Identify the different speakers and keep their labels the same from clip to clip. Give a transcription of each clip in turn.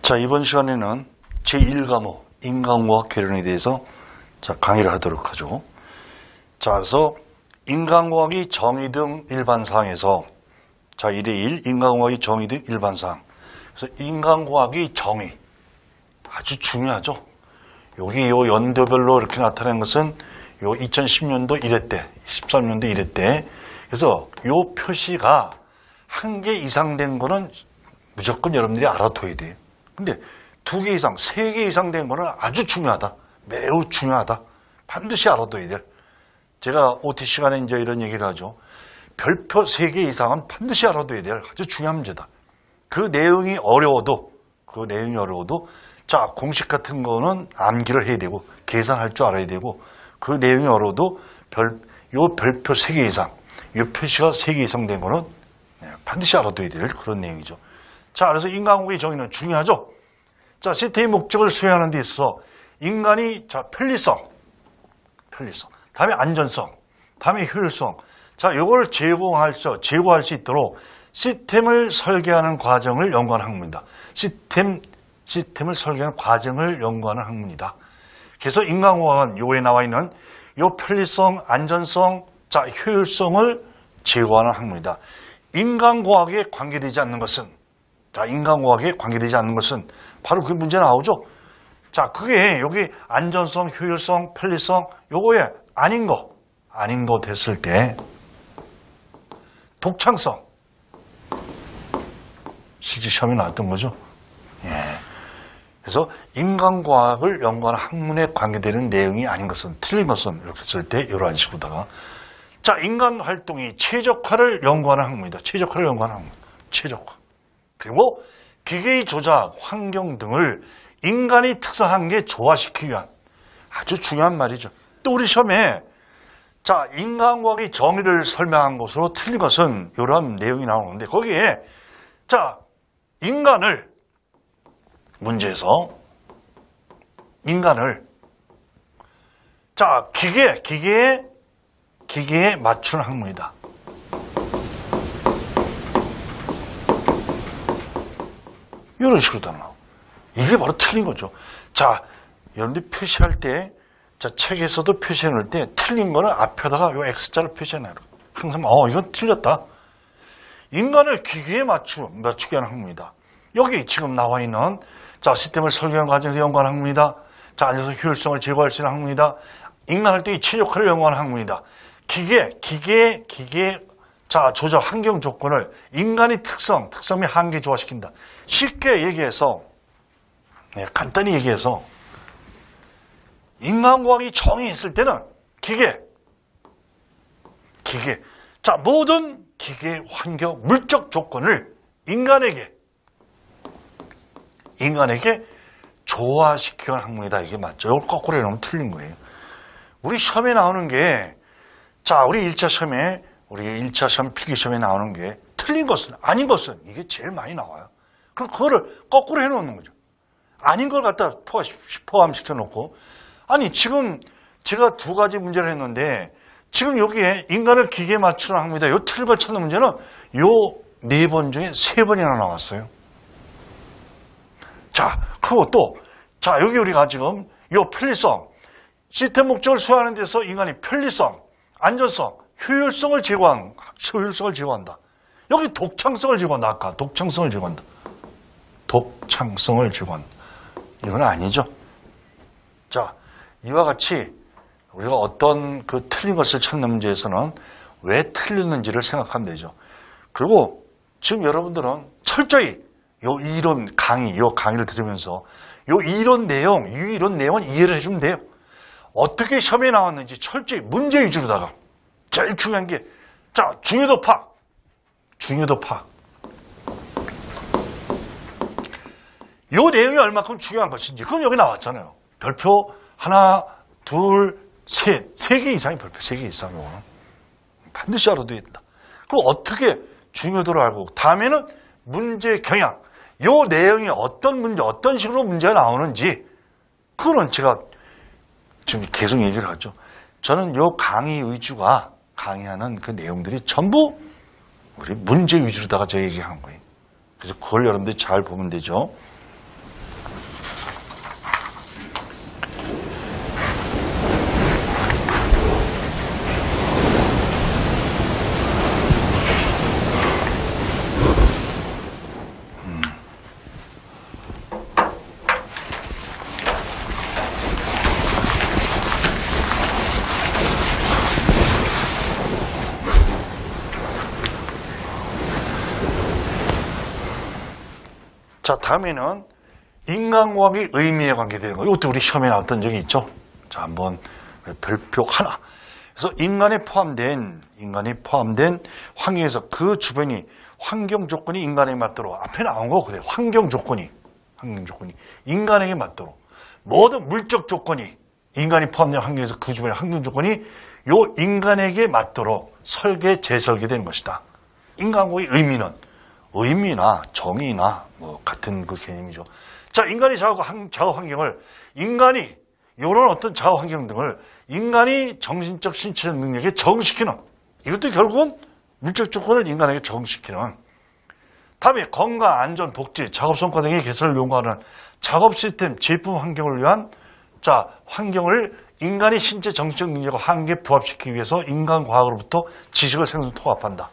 Speaker 1: 자, 이번 시간에는 제1과목 인간과학 개론에 대해서 강의를 하도록 하죠. 자, 그래서 인간과학이 정의 등 일반사항에서 1의1 인간과학이 정의 등 일반사항. 그래서 인간과학이 정의 아주 중요하죠. 여기 요 연도별로 이렇게 나타낸 것은 요 2010년도 1회 때, 13년도 1회 때. 그래서 요 표시가 1개 이상 된 거는 무조건 여러분들이 알아둬야 돼요. 근데 2개 이상, 3개 이상 된 거는 아주 중요하다. 매우 중요하다. 반드시 알아둬야 돼. 제가 OT 시간에 이제 이런 얘기를 하죠. 별표 3개 이상은 반드시 알아둬야 될 아주 중요한 문제다. 그 내용이 어려워도, 자, 공식 같은 거는 암기를 해야 되고, 계산할 줄 알아야 되고, 그 내용이 어려워도 요 별표 3개 이상, 요 표시가 3개 이상 된 거는 반드시 알아둬야 될 그런 내용이죠. 자, 그래서 인간과학의 정의는 중요하죠. 자, 시스템의 목적을 수행하는 데 있어서 인간이 편리성, 다음에 안전성, 다음에 효율성. 자, 요걸 제고할 수 있도록 시스템을 설계하는 과정을 연구하는 학문입니다. 시스템을 설계하는 과정을 연구하는 학문이다. 그래서 인간과학은 요에 나와 있는 요 편리성, 안전성, 효율성을 제고하는 학문이다. 인간과학에 관계되지 않는 것은 바로 그 문제 나오죠. 자, 그게 여기 안전성, 효율성, 편리성 요거에 아닌 거 됐을 때 독창성 실제 시험에 나왔던 거죠. 예. 그래서 인간과학을 연구하는 학문에 관계되는 내용이 아닌 것은 틀린 것은 이렇게 쓸 때 이러한 식으로다가 자, 인간 활동이 최적화를 연구하는 학문이다. 최적화를 연구하는 학문. 최적화. 그리고 기계의 조작, 환경 등을 인간이 특성한 게 조화시키기 위한 아주 중요한 말이죠. 또 우리 시험에 자, 인간과학의 정의를 설명한 것으로 틀린 것은 이런 내용이 나오는데 거기에 자, 문제에서 인간을 자, 기계에 맞추는 학문이다. 이런 식으로 다 나와. 이게 바로 틀린 거죠. 자, 여러분들이 표시할 때, 자, 책에서도 표시해 놓을 때 틀린 거는 앞에다가 요 X자를 표시해 놔요. 항상, 이건 틀렸다. 인간을 기계에 맞추게 하는 학문이다. 여기 지금 나와 있는, 자, 시스템을 설계하는 과정에서 연구하는 학문이다. 자, 안에서 효율성을 제고할 수 있는 학문이다. 인간 활동의 최적화를 연구하는 학문이다. 자, 조작 환경 조건을 인간의 특성 및 한계 조화시킨다. 쉽게 얘기해서, 간단히 얘기해서, 인간과학이 정의했을 때는 자, 모든 기계 환경, 물적 조건을 인간에게 조화시키는 학문이다. 이게 맞죠? 이걸 거꾸로 해놓으면 틀린 거예요. 우리 시험에 나오는 게, 자, 우리 1차 시험 필기시험에 나오는 게 틀린 것은, 아닌 것은 이게 제일 많이 나와요. 그럼 그거를 거꾸로 해놓는 거죠. 아닌 걸 갖다 포함시켜 놓고. 아니, 지금 제가 2가지 문제를 했는데 지금 여기에 인간을 기계에 맞추는 학문이다. 요 틀린 걸 찾는 문제는 요 4번 중에 3번이나 나왔어요. 자, 그리고 또, 자, 여기 우리가 지금 요 편리성, 시스템 목적을 수행하는 데서 인간이 편리성, 안전성, 효율성을 제고한다. 여기 독창성을 제고한다. 아까 독창성을 제고한다. 이건 아니죠. 자, 이와 같이 우리가 어떤 그 틀린 것을 찾는 문제에서는 왜 틀렸는지를 생각하면 되죠. 그리고 지금 여러분들은 철저히 요 강의를 들으면서 요 이론 내용은 이해를 해주면 돼요. 어떻게 시험에 나왔는지 철저히 문제 위주로다가 제일 중요한 게, 자, 중요도 파악. 요 내용이 얼마큼 중요한 것인지, 그건 여기 나왔잖아요. 별표 하나, 둘, 셋, 3개 이상이 별표 3개 이상이고, 반드시 알아둬야 된다. 그럼 어떻게 중요도를 알고, 다음에는 문제 경향. 요 내용이 어떤 식으로 문제가 나오는지, 그거는 제가 지금 계속 얘기를 하죠. 저는 요 강의 위주가 강의하는 그 내용들이 전부 우리 문제 위주로다가 저 얘기한 거예요. 그래서 그걸 여러분들이 잘 보면 되죠. 자, 다음에는 인간과학의 의미에 관계되는 거. 이것도 우리 시험에 나왔던 적이 있죠. 자, 한번 별표 하나. 그래서 인간이 포함된 환경에서 그 주변이 환경 조건이 인간에게 맞도록 앞에 나온 거 그대로 환경 조건이 인간에게 맞도록 모든 물적 조건이 인간이 포함된 환경에서 그 주변의 환경 조건이 요 인간에게 맞도록 재설계되는 것이다. 인간과의 의미나 정의나 뭐 같은 그 개념이죠. 자, 인간이 좌우 환경을 이런 어떤 좌우 환경 등을 인간이 정신적 신체적 능력에 적응시키는, 이것도 결국은 물적 조건을 인간에게 적응시키는. 다음에 건강, 안전, 복지, 작업 성과 등의 개선을 요구하는 작업 시스템, 제품 환경을 위한 환경을 인간의 신체 정신적 능력과 한계에 부합시키기 위해서 인간과학으로부터 지식을 생성 통합한다.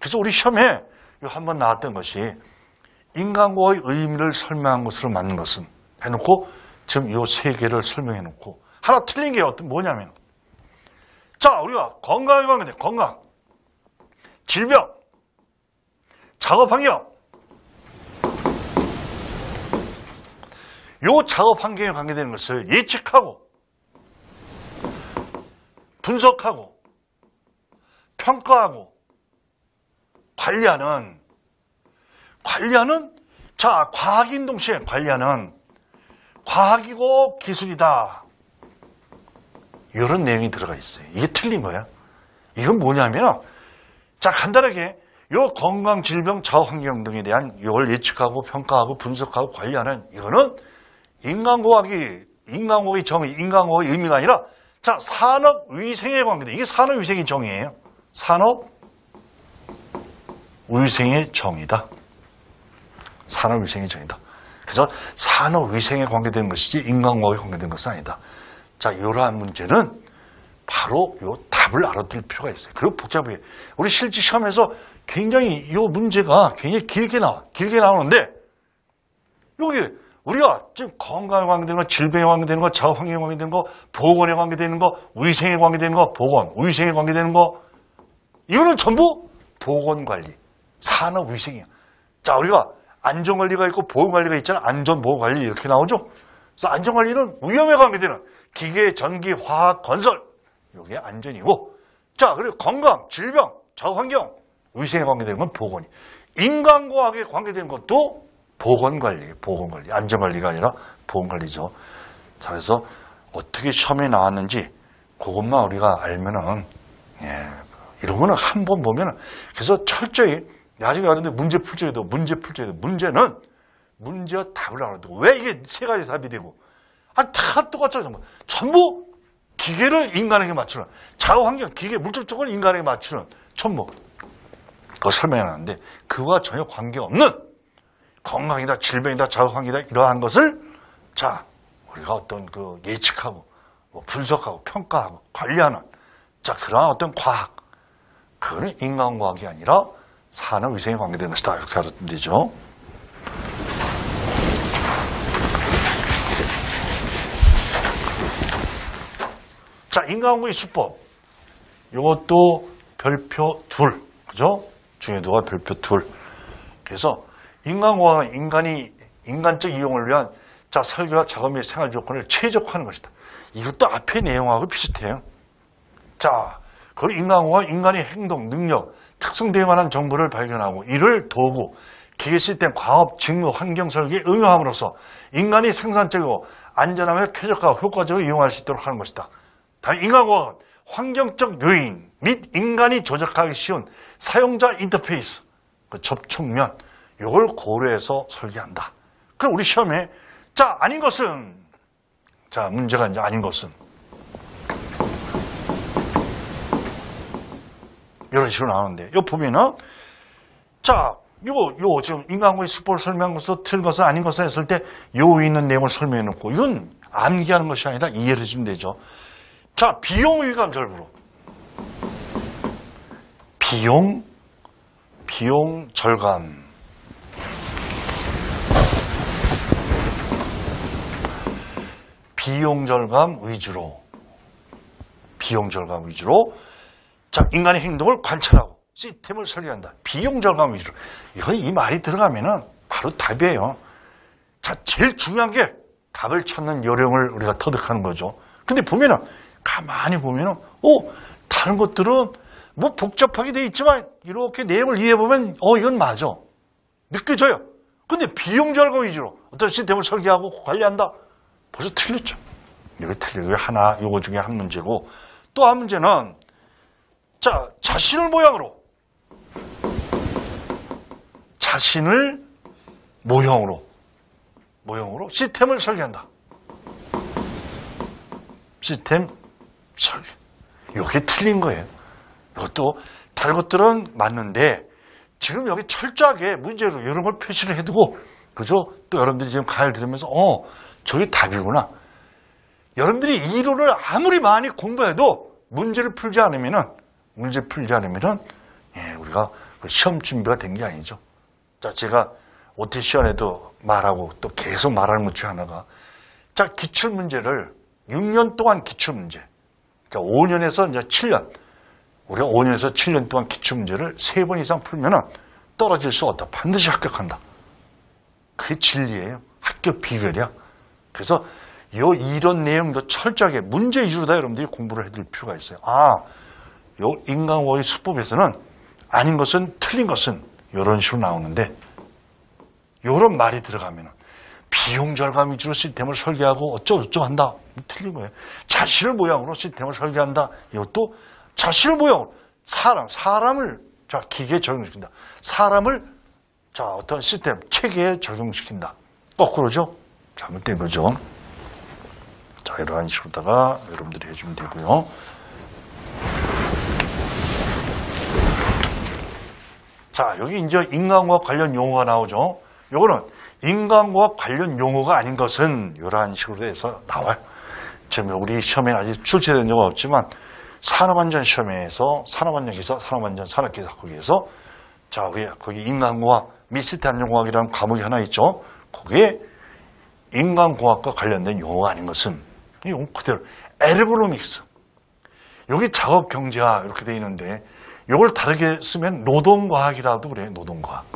Speaker 1: 그래서 우리 시험에 한번 나왔던 것이 인간과의 의미를 설명한 것으로 맞는 것은 해놓고 지금 요 세 개를 설명해놓고 하나 틀린 게 뭐냐면, 자, 우리가 건강에 관계된 건강, 질병, 작업 환경, 요 작업 환경에 관계되는 것을 예측하고 분석하고 평가하고 관리하는 과학인 동시에 관리하는 과학이고 기술이다. 이런 내용이 들어가 있어요. 이게 틀린 거야. 이건 뭐냐면, 자, 간단하게 요 건강, 질병, 자원 환경 등에 대한 이걸 예측하고 평가하고 분석하고 관리하는, 이거는 인간과학의 정의, 인간과학의 의미가 아니라, 자, 산업 위생에 관계돼. 이게 산업 위생의 정의예요. 산업 위생의 정의다. 산업 위생의 정의다. 그래서 산업 위생에 관계되는 것이지 인간과학에 관계되는 것은 아니다. 자, 이러한 문제는 바로 요 답을 알아둘 필요가 있어요. 그리고 복잡해요. 우리 실제 시험에서 굉장히 이 문제가 굉장히 길게 나오는데, 여기 우리가 지금 건강에 관계되는 거, 질병에 관계되는 거, 작업 환경에 관계되는 거, 보건에 관계되는 거, 위생에 관계되는 거, 위생에 관계되는 거, 이거는 전부 보건관리, 산업위생이야. 자, 우리가 안전관리가 있고 보건관리가 있잖아. 안전보건관리 이렇게 나오죠. 그래서 안전관리는 위험에 관계되는 기계, 전기, 화학, 건설, 이게 안전이고, 자, 그리고 건강, 질병, 작업환경, 위생에 관계되는 건 보건이. 인간과학에 관계되는 것도 보건관리, 안전관리가 아니라 보건관리죠. 자, 그래서 어떻게 시험에 나왔는지 그것만 우리가 알면은, 이런 거는 한 번 보면은, 그래서 철저히 나중에 하는데 문제 풀 적에도 문제는 문제와 답을 알아두고, 왜 이게 세 가지 답이 되고, 다 똑같잖아요. 전부 기계를 인간에게 맞추는, 자원환경, 기계, 물적 조건을 인간에게 맞추는, 전부 그거 설명하는데, 그와 전혀 관계없는 건강이다, 질병이다, 자원환경이다, 이러한 것을, 자, 우리가 어떤 그 예측하고, 분석하고, 평가하고, 관리하는, 자, 그러한 어떤 과학, 그거는 인간과학이 아니라 산업위생에 관계되는 것이다. 이렇게 알아두면 되죠. 자, 인간과의 수법. 이것도 별표 2. 그죠? 중요도가 별표 2. 그래서 인간과학은 인간적 이용을 위한, 자, 설계와 작업 및 생활 조건을 최적화하는 것이다. 이것도 앞의 내용하고 비슷해요. 자, 그리고 인간과학, 인간의 행동, 능력, 특성 등에 관한 정보를 발견하고 이를 도구, 기계 시스템, 과업, 직무, 환경 설계에 응용함으로써 인간이 생산적이고 안전하며 쾌적하고 효과적으로 이용할 수 있도록 하는 것이다. 다음, 인간과학은 환경적 요인 및 인간이 조작하기 쉬운 사용자 인터페이스, 그 접촉면, 이걸 고려해서 설계한다. 그럼 우리 시험에, 자, 아닌 것은, 자, 문제가 이제 아닌 것은, 이런 식으로 나오는데, 이거 보면은, 자, 요 지금 인간과의 수법을 설명한 것은 틀린 것은 아닌 것은 했을 때, 요 위에 있는 내용을 설명해 놓고, 이건 암기하는 것이 아니라 이해를 해주면 되죠. 자, 비용 위감 절부로. 비용 절감. 비용 절감 위주로. 자, 인간의 행동을 관찰하고 시스템을 설계한다. 비용 절감 위주로. 이 말이 들어가면은 바로 답이에요. 자, 제일 중요한 게 답을 찾는 요령을 우리가 터득하는 거죠. 근데 보면은, 가만히 보면은, 다른 것들은 뭐 복잡하게 돼 있지만, 이렇게 내용을 이해해보면, 이건 맞아. 느껴져요. 근데 비용 절감 위주로 어떤 시스템을 설계하고 관리한다? 벌써 틀렸죠. 이게 틀려. 이게 하나, 요거 중에 한 문제고, 또 한 문제는, 자, 자신을 모형으로 시스템을 설계한다. 시스템 설계. 이게 틀린 거예요. 이것도 다른 것들은 맞는데 지금 여기 철저하게 문제로 이런 걸 표시를 해두고, 그죠? 또 여러분들이 지금 가을 들으면서 저게 답이구나. 여러분들이 이론을 아무리 많이 공부해도 문제를 풀지 않으면은 우리가 시험 준비가 된 게 아니죠. 자, 제가 OT 시간에도 말하고 또 계속 말하는 것 중 하나가, 자, 기출문제를 6년 동안 기출문제, 그러니까 5년에서 이제 7년, 우리가 5년에서 7년 동안 기출문제를 3번 이상 풀면은 떨어질 수 없다. 반드시 합격한다. 그게 진리예요. 합격 비결이야. 그래서 이런 내용도 철저하게 문제 위주로 다 여러분들이 공부를 해둘 필요가 있어요. 요 인간과의 수법에서는 아닌 것은 틀린 것은 이런 식으로 나오는데, 이런 말이 들어가면 비용 절감 위주로 시스템을 설계하고 어쩌고저쩌고 한다. 틀린 거예요. 자신을 모양으로 시스템을 설계한다. 이것도 자신을 모양으로 사람을 자, 기계에 적용시킨다. 사람을 자, 어떤 시스템, 체계에 적용시킨다. 거꾸로죠? 잘못된 거죠. 자, 이러한 식으로다가 여러분들이 해주면 되고요. 자, 여기 이제 인간과학 관련 용어가 나오죠. 요거는 인간과학 관련 용어가 아닌 것은 이러한 식으로 해서 나와요. 지금 우리 시험에는 아직 출제된 적은 없지만 산업안전 시험에서 산업안전기사, 산업안전 산업기사 거기에서 자, 우리 거기 인간과학, 미스트 안전공학이라는 과목이 하나 있죠. 거기에 인간공학과 관련된 용어가 아닌 것은 이건 그대로 에르고노믹스. 여기 작업경제학 이렇게 돼 있는데 이걸 다르게 쓰면 노동과학이라도 그래요. 노동과학.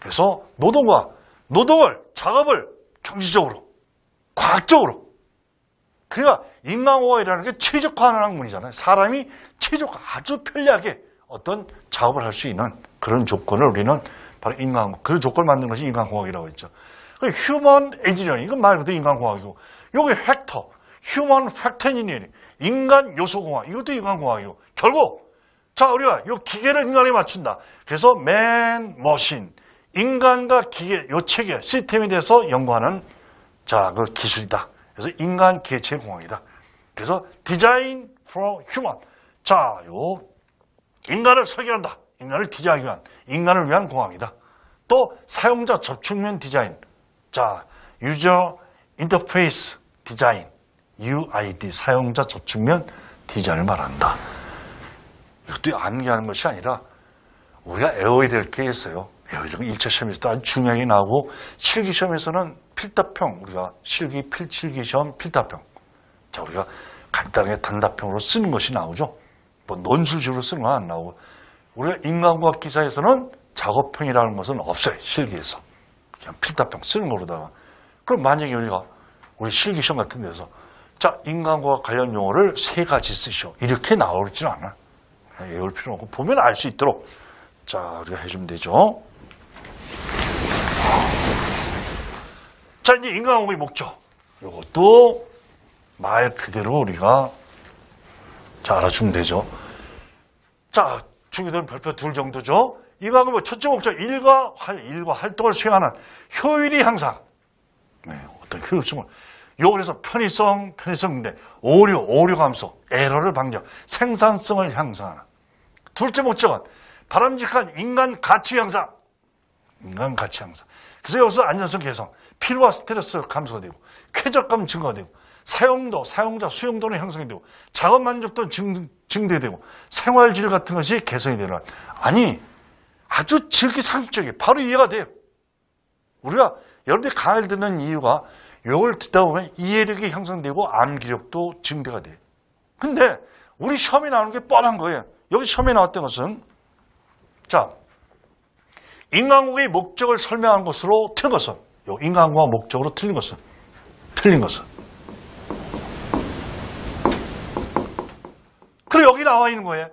Speaker 1: 그래서 노동을, 작업을 경제적으로, 과학적으로. 그러니까 인간공학이라는 게 최적화하는 학문이잖아요. 사람이 아주 편리하게 어떤 작업을 할 수 있는 그런 조건을 우리는 바로 그 조건을 만드는 것이 인간공학이라고 했죠. 휴먼 엔지니어링, 이건 말 그대로 인간공학이고, 여기 휴먼 팩터 엔지니어링, 인간 요소공학, 이것도 인간공학이고, 결국, 자, 우리가 이 기계를 인간에 맞춘다. 그래서 머신, 인간과 기계, 요 체계, 시스템에 대해서 연구하는, 자, 그 기술이다. 그래서 인간 기계체 공학이다. 그래서 디자인 for human. 자, 요, 인간을 설계한다. 인간을 디자인하기 위한, 인간을 위한 공학이다. 또, 사용자 접촉면 디자인. 자, 유저 인터페이스 디자인. UID, 사용자 접촉면 디자인을 말한다. 이것도 암기하는 것이 아니라 우리가 외워야 될 게 있어요. 외워야 1차 시험에서도 아주 중요하게 나오고 실기 시험에서는 필답형, 우리가 실기 시험 필답형. 자, 우리가 간단하게 단답형으로 쓰는 것이 나오죠. 뭐 논술식으로 쓰는 건 안 나오고 우리가 인간과학 기사에서는 작업형이라는 것은 없어요. 실기에서. 그냥 필답형 쓰는 거로다가. 그럼 만약에 우리 실기 시험 같은 데서 자, 인간과학 관련 용어를 3가지 쓰시오. 이렇게 나오지는 않아. 외울 필요 없고 보면 알 수 있도록 자, 우리가 해주면 되죠. 자, 이제 인간공학의 목적. 이것도 말 그대로 우리가 자, 알아주면 되죠. 자, 중위들은 별표 2 정도죠. 인간공학의 첫째 목적, 일과 활동을 수행하는 효율이 향상. 네, 어떤 효율성을. 그래서 편의성인데 오류 감소, 에러를 방지하고 생산성을 향상하는. 둘째 목적은 바람직한 인간 가치 향상. 그래서 여기서 안전성 개선, 피로와 스트레스 감소가 되고, 쾌적감 증가가 되고, 사용자 수용도는 향상이 되고, 작업 만족도 증대되고, 생활질 같은 것이 개선이 되는. 아니, 아주 질기상식적이에요. 바로 이해가 돼요. 우리가 여러분들이 강의를 듣는 이유가 이걸 듣다 보면 이해력이 향상되고 암기력도 증대가 돼요. 근데 우리 시험에 나오는 게 뻔한 거예요. 여기 시험에 나왔던 것은 자, 인간공학의 목적을 설명하는 것으로 틀린 것은, 요 인간공학 목적으로 틀린 것은, 그리고 여기 나와 있는 거예요.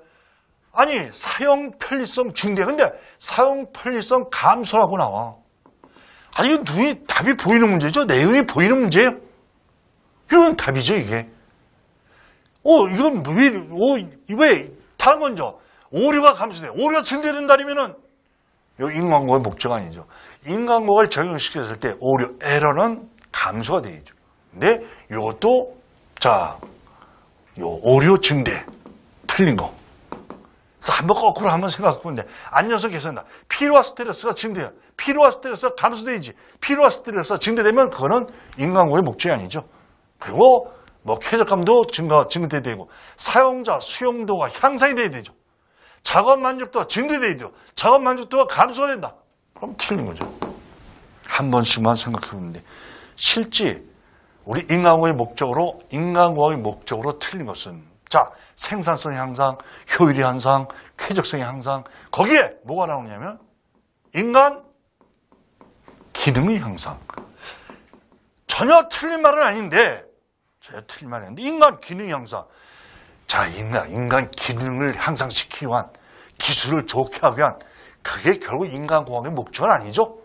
Speaker 1: 아니, 사용 편리성 증대. 근데 사용 편리성 감소라고 나와. 아니, 이거 눈이 답이 보이는 문제죠? 내용이 보이는 문제예요? 이건 답이죠, 이게. 이건 왜, 다른 건죠. 오류가 감소돼. 오류가 증대된다면은, 요 인간공학의 목적 아니죠. 인간공학을 적용시켰을 때 오류, 에러는 감소가 되죠. 근데 이것도, 자, 요 오류 증대. 틀린 거. 그래서 한번 거꾸로 한번 생각해 보는데, 안녕성 개선다. 피로와 스트레스가 증대해요. 피로와 스트레스가 감소되지. 피로와 스트레스가 증대되면 그거는 인간공학의 목적이 아니죠. 그리고 뭐 쾌적감도 증대돼야 되고, 사용자 수용도가 향상이 돼야 되죠. 작업 만족도가 증대돼야 되죠. 작업 만족도가 감소가 된다. 그럼 틀린 거죠. 한 번씩만 생각해 보는데, 실제 우리 인간공학의 목적으로 틀린 것은, 자, 생산성 향상, 효율의 향상, 쾌적성의 향상, 거기에 뭐가 나오냐면 인간 기능의 향상. 전혀 틀린 말은 아닌데, 인간 기능의 향상. 자, 인간 기능을 향상시키기 위한, 기술을 좋게 하기 위한, 그게 결국 인간공학의 목적은 아니죠.